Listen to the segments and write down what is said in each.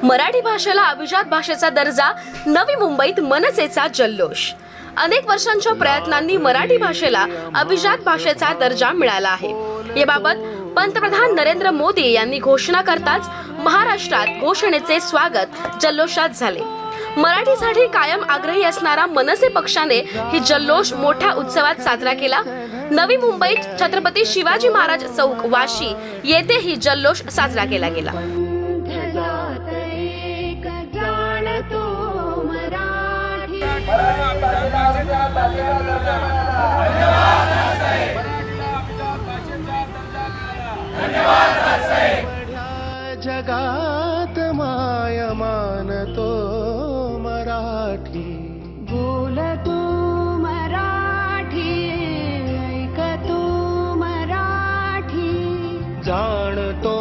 मराठी भाषेला अभिजात भाषेचा दर्जा, नवी मुंबईत मनसेचा जल्लोष। अनेक वर्षांच्या प्रयत्नांनी मराठी भाषेला अभिजात भाषेचा दर्जा मिळाला आहे। याबाबत पंतप्रधान नरेंद्र मोदी यांनी घोषणा करताच महाराष्ट्रात घोषणेचे स्वागत जल्लोषात झाले। मराठीसाठी कायम आग्रही असणारा मनसे पक्षाने ही जल्लोष मोठ्या उत्सवात साजरा केला। नवी मुंबईत छत्रपती शिवाजी महाराज चौक वाशी येथे ही जल्लोष साजरा केला गेला। जगात माय मानतो मराठी, बोल तू मराठी, ऐक तू मराठी, जाणतो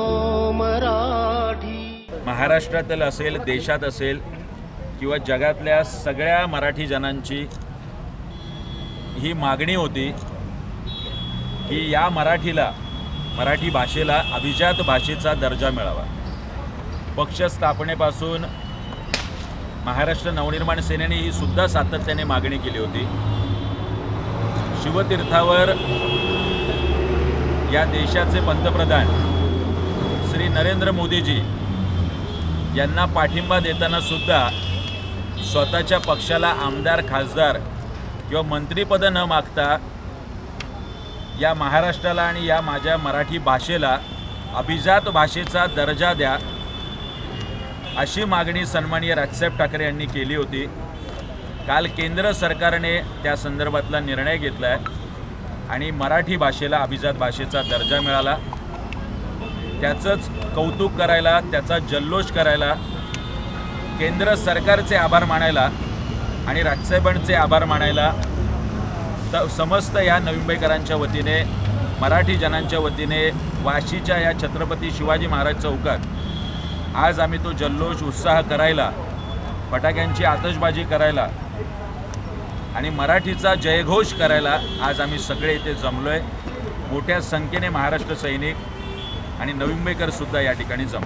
मराठी। महाराष्ट्रातील असेल, देशात असेल किंवा जगातल्या सगळ्या मराठी जनांची ही मागणी होती की या मराठी भाषेला अभिजात भाषेचा दर्जा मिळावा। पक्ष स्थापनेपासून महाराष्ट्र नवनिर्माण सेनेने ही सुद्धा सातत्याने मागणी केली होती। शिवतीर्थावर या देशाचे पंतप्रधान श्री नरेंद्र मोदीजी यांना पाठिंबा देताना सुद्धा स्वतःच्या पक्षाला आमदार, खासदार किंवा मंत्रीपद न मागता या महाराष्ट्राला आणि या माझ्या मराठी भाषेला अभिजात भाषेचा दर्जा द्या, अशी मागणी सन्माननीय राजसाहेब ठाकरे यांनी केली होती। काल केंद्र सरकारने त्या संदर्भातला निर्णय घेतला आहे आणि मराठी भाषेला अभिजात भाषेचा दर्जा मिळाला। त्याचंच कौतुक करायला, त्याचा जल्लोष करायला, केंद्र सरकारचे आभार मानायला आणि राजसाहेबांचे आभार मानायला समस्त या नवी मुंबईकरांच्या वतीने, मराठी जनांच्या वतीने वाशीच्या या छत्रपती शिवाजी महाराज चौकात आज आम्ही तो जल्लोष, उत्साह करायला, फटाक्यांची आतषबाजी करायला आणि मराठीचा जयघोष करायला आज आम्ही सगळे इथे जमलोय। मोठ्या संख्येने महाराष्ट्र सैनिक आणि नवी मुंबईकर सुद्धा या ठिकाणी जमले।